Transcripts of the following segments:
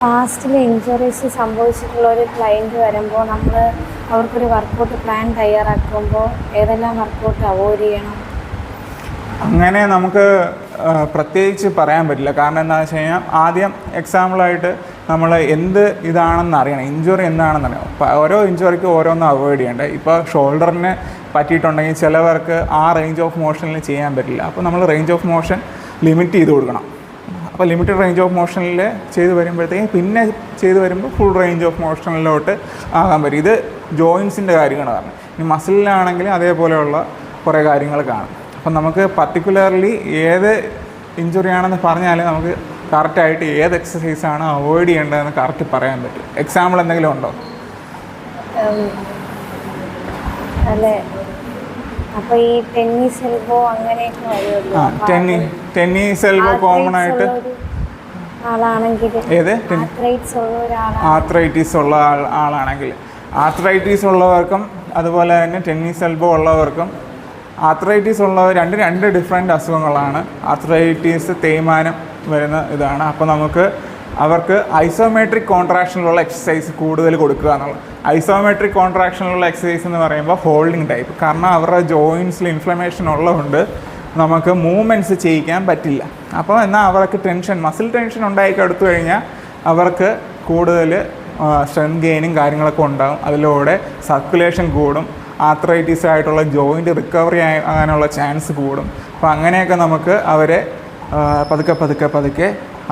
പാസ്റ്റിൽ injuries സംഭവിച്ചിട്ടുള്ള ഒരു client വരുമ്പോൾ നമ്മൾ അവർക്കൊരു വർക്കൗട്ട് പ്ലാൻ തയ്യാറാക്കുമ്പോൾ ഏതെല്ലാം വർക്കൗട്ട് അവോയ്ഡ് ചെയ്യണം? അങ്ങനെ നമുക്ക് പ്രത്യേകിച്ച് പറയാൻ പറ്റില്ല. കാരണം എന്താണെന്ന് വെച്ച് കഴിഞ്ഞാൽ ആദ്യം എക്സാമ്പിളായിട്ട് നമ്മൾ എന്ത് ഇതാണെന്ന് അറിയണം, ഇഞ്ചുറി എന്താണെന്ന് അറിയണം. ഓരോ ഇഞ്ചുറിക്ക് ഓരോന്ന് അവോയ്ഡ് ചെയ്യേണ്ടത്. ഇപ്പോൾ ഷോൾഡറിന് പറ്റിയിട്ടുണ്ടെങ്കിൽ ചിലവർക്ക് ആ റേഞ്ച് ഓഫ് മോഷനിൽ ചെയ്യാൻ പറ്റില്ല. അപ്പോൾ നമ്മൾ റേഞ്ച് ഓഫ് മോഷൻ ലിമിറ്റ് ചെയ്ത് കൊടുക്കണം. അപ്പോൾ ലിമിറ്റഡ് റേഞ്ച് ഓഫ് മോഷനിൽ ചെയ്ത് വരുമ്പോഴത്തേക്കും പിന്നെ ചെയ്ത് വരുമ്പോൾ ഫുൾ റേഞ്ച് ഓഫ് മോഷനിലോട്ട് ആകാൻ പറ്റും. ഇത് ജോയിൻസിൻ്റെ കാര്യമാണ് പറഞ്ഞത്. ഇനി മസിലിലാണെങ്കിലും അതേപോലെയുള്ള കുറേ കാര്യങ്ങൾ കാണും. അപ്പം നമുക്ക് പർട്ടിക്കുലർലി ഏത് ഇഞ്ചുറി ആണെന്ന് പറഞ്ഞാൽ നമുക്ക് കറക്റ്റായിട്ട് ഏത് എക്സസൈസാണ് അവോയ്ഡ് ചെയ്യേണ്ടതെന്ന് കറക്റ്റ് പറയാൻ പറ്റും. എക്സാമ്പിൾ എന്തെങ്കിലും ഉണ്ടോ? അല്ലേ, അപ്പോൾ ഈ ടെന്നീസ് എൽബോ അങ്ങനെയൊക്കെ വരുമല്ലോ. ടെന്നീസ് എൽബോ കോമൺ ആയിട്ട് ആളാണെങ്കിൽ ഏത് ആർത്രൈറ്റീസ് ഉള്ള ആളാണെങ്കിൽ ആർത്രൈറ്റീസ് ഉള്ളവർക്കും അതുപോലെ തന്നെ ടെന്നീസ് എൽബോ ഉള്ളവർക്കും ആർത്രൈറ്റീസ് ഉള്ളവർ രണ്ട് ഡിഫറെൻ്റ് അസുഖങ്ങളാണ്. ആർത്രൈറ്റീസ് തേയ്മാനം വരുന്ന ഇതാണ്. അപ്പോൾ നമുക്ക് അവർക്ക് ഐസോമെട്രിക് കോൺട്രാക്ഷനിലുള്ള എക്സസൈസ് കൂടുതൽ കൊടുക്കുക എന്നുള്ളത്. ഐസോമെട്രിക് കോൺട്രാക്ഷനിലുള്ള എക്സസൈസ് എന്ന് പറയുമ്പോൾ ഹോൾഡിംഗ് ടൈപ്പ്. കാരണം അവരുടെ ജോയിൻസിൽ ഇൻഫ്ലമേഷൻ ഉള്ളതുകൊണ്ട് നമുക്ക് മൂവ്മെൻറ്റ്സ് ചെയ്യിക്കാൻ പറ്റില്ല. അപ്പോൾ എന്നാൽ അവർക്ക് മസിൽ ടെൻഷൻ ഉണ്ടായിക്കെടുത്തു കഴിഞ്ഞാൽ അവർക്ക് കൂടുതൽ സ്ട്രെങ്ത് ഗെയിനും കാര്യങ്ങളൊക്കെ ഉണ്ടാകും. അതിലൂടെ സർക്കുലേഷൻ കൂടും, ആർത്രൈറ്റീസ് ആയിട്ടുള്ള ജോയിൻറ്റ് റിക്കവറി ആകാനുള്ള ചാൻസ് കൂടും. അപ്പോൾ അങ്ങനെയൊക്കെ നമുക്ക് അവരെ പതുക്കെ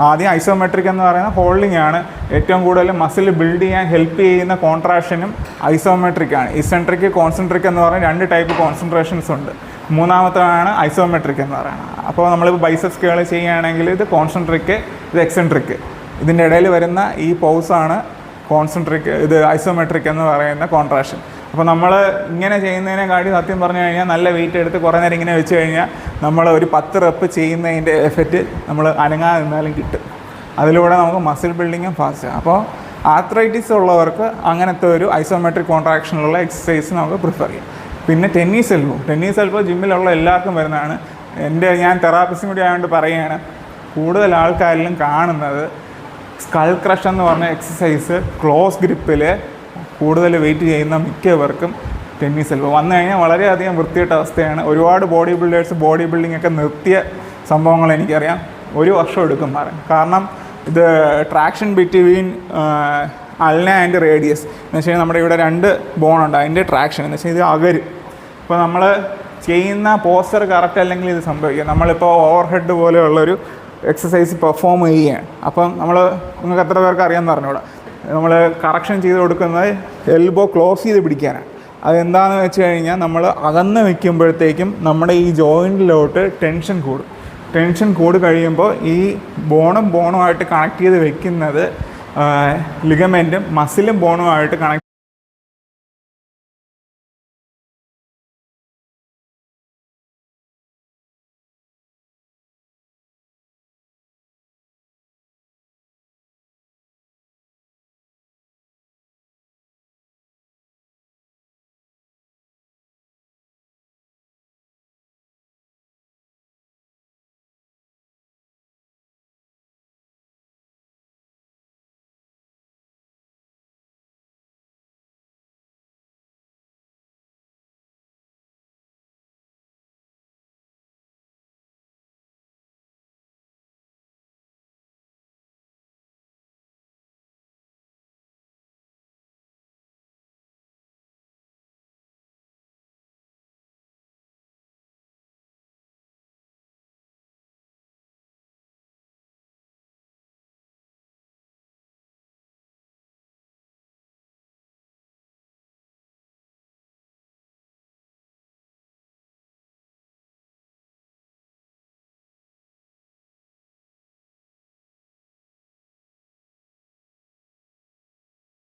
ആദ്യം ഐസോമെട്രിക് എന്ന് പറയുന്ന ഹോൾഡിംഗ് ആണ്. ഏറ്റവും കൂടുതൽ മസിൽ ബിൽഡ് ചെയ്യാൻ ഹെൽപ്പ് ചെയ്യുന്ന കോൺട്രാക്ഷനും ഐസോമെട്രിക് ആണ്. ഇസെൻട്രിക്, കോൺസെൻട്രിക് എന്ന് പറയുന്ന 2 ടൈപ്പ് കോൺസെൻട്രേഷൻസ് ഉണ്ട്. മൂന്നാമത്താണ് ഐസോമെട്രിക് എന്ന് പറയുന്നത്. അപ്പോൾ നമ്മളിപ്പോൾ ബൈസെപ്സ് കേൾ ചെയ്യുകയാണെങ്കിൽ ഇത് കോൺസെൻട്രിക്, ഇത് എക്സെൻട്രിക്. ഇതിൻ്റെ ഇടയിൽ വരുന്ന ഈ പൗസാണ് കോൺസെൻട്രിക്, ഇത് ഐസോമെട്രിക് എന്ന് പറയുന്ന കോൺട്രാക്ഷൻ. അപ്പോൾ നമ്മൾ ഇങ്ങനെ ചെയ്യുന്നതിനെക്കാട്ടി സത്യം പറഞ്ഞു കഴിഞ്ഞാൽ നല്ല വെയിറ്റ് എടുത്ത് കുറേ നേരം ഇങ്ങനെ വെച്ച് കഴിഞ്ഞാൽ നമ്മൾ ഒരു 10 റെപ്പ് ചെയ്യുന്നതിൻ്റെ എഫക്റ്റ് നമ്മൾ അനങ്ങാതെ നിന്നാലും കിട്ടും. അതിലൂടെ നമുക്ക് മസിൽ ബിൽഡിങ്ങും ഫാസ്റ്റ്. അപ്പോൾ ആർത്രൈറ്റിസ് ഉള്ളവർക്ക് അങ്ങനത്തെ ഒരു ഐസോമെട്രിക് കോൺട്രാക്ഷനിലുള്ള എക്സസൈസ് നമുക്ക് പ്രിഫർ ചെയ്യാം. പിന്നെ ടെന്നീസ് എൽബോ ജിമ്മിലുള്ള എല്ലാവർക്കും വരുന്നതാണ്. ഞാൻ തെറാപ്പിസ്റ്റും കൂടി ആയതുകൊണ്ട് പറയുകയാണ്, കൂടുതൽ ആൾക്കാരിലും കാണുന്നത് സ്കൾ ക്രഷ് എന്ന് പറഞ്ഞ എക്സസൈസ് ക്ലോസ് ഗ്രിപ്പിൽ കൂടുതൽ വെയിറ്റ് ചെയ്യുന്ന മിക്കവർക്കും ടെന്നീസ് എൽബോ വന്നു കഴിഞ്ഞാൽ വളരെയധികം വൃത്തികെട്ട അവസ്ഥയാണ്. ഒരുപാട് ബോഡി ബിൽഡിംഗ് ഒക്കെ നിർത്തിയ സംഭവങ്ങൾ എനിക്കറിയാം. 1 വർഷം എടുക്കും മാറാൻ. കാരണം ഇത് traction between ulna and radius എന്ന് വെച്ച് കഴിഞ്ഞാൽ നമ്മുടെ ഇവിടെ 2 ബോണുണ്ട്, അതിൻ്റെ ട്രാക്ഷൻ എന്ന് വെച്ചാൽ ഇത് അകരും. ഇപ്പോൾ നമ്മൾ ചെയ്യുന്ന പോസ്റ്റർ കറക്റ്റ് അല്ലെങ്കിൽ ഇത് സംഭവിക്കുക. നമ്മളിപ്പോൾ ഓവർ ഹെഡ് പോലെയുള്ളൊരു എക്സസൈസ് പെർഫോം ചെയ്യുകയാണ്. അപ്പം നിങ്ങൾക്ക് എത്ര പേർക്ക് അറിയാമെന്ന് പറഞ്ഞുകൂടാ, നമ്മൾ കറക്ഷൻ ചെയ്ത് കൊടുക്കുന്നത് എൽബോ ക്ലോസ് ചെയ്ത് പിടിക്കാനാണ്. അതെന്താണെന്ന് വെച്ച് കഴിഞ്ഞാൽ നമ്മൾ അകന്ന് വയ്ക്കുമ്പോഴത്തേക്കും നമ്മുടെ ഈ ജോയിൻറ്റിലോട്ട് ടെൻഷൻ കൂടി കഴിയുമ്പോൾ ഈ ബോണുമായിട്ട് കണക്ട് ചെയ്ത് വെക്കുന്നത് ലിഗമെൻറ്റും മസിലും ബോണുമായിട്ട് കണക്ട്